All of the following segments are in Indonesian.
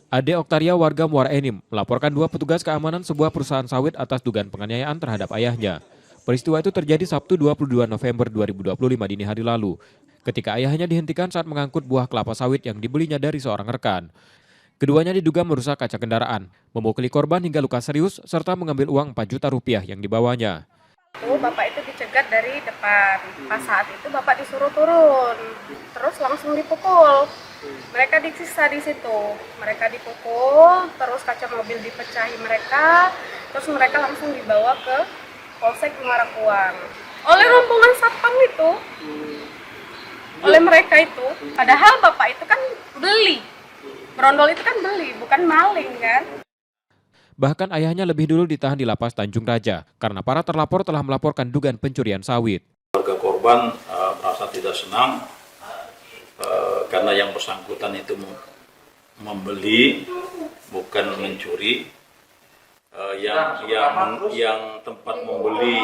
Ade Oktaria warga Muara Enim melaporkan dua petugas keamanan sebuah perusahaan sawit atas dugaan penganiayaan terhadap ayahnya. Peristiwa itu terjadi Sabtu 22 November 2025 dini hari lalu, ketika ayahnya dihentikan saat mengangkut buah kelapa sawit yang dibelinya dari seorang rekan. Keduanya diduga merusak kaca kendaraan, memukuli korban hingga luka serius, serta mengambil uang 4 juta rupiah yang dibawanya. Bapak itu dicegat dari depan. Pas saat itu bapak disuruh turun, terus langsung dipukul. Mereka disiksa di situ. Mereka dipukul, terus kaca mobil dipecahi mereka, terus mereka langsung dibawa ke Polsek Muara Kuang. Oleh rombongan satpam itu, oleh mereka itu, padahal bapak itu kan beli. Berondol itu kan beli, bukan maling kan. Bahkan ayahnya lebih dulu ditahan di lapas Tanjung Raja karena para terlapor telah melaporkan dugaan pencurian sawit. Keluarga korban merasa tidak senang karena yang bersangkutan itu membeli bukan mencuri. Yang tempat membeli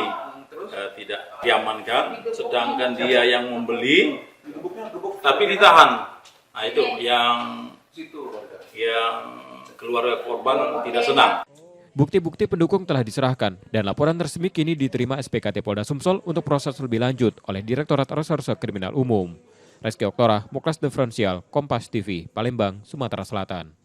tidak diamankan, sedangkan dia yang membeli tapi ditahan. Nah itu yang keluarga korban tidak senang. Bukti-bukti pendukung telah diserahkan dan laporan resmi kini diterima SPKT Polda Sumsel untuk proses lebih lanjut oleh Direktorat Reserse Kriminal Umum. Reski Oktora, Muklas Diferensial, Kompas TV, Palembang, Sumatera Selatan.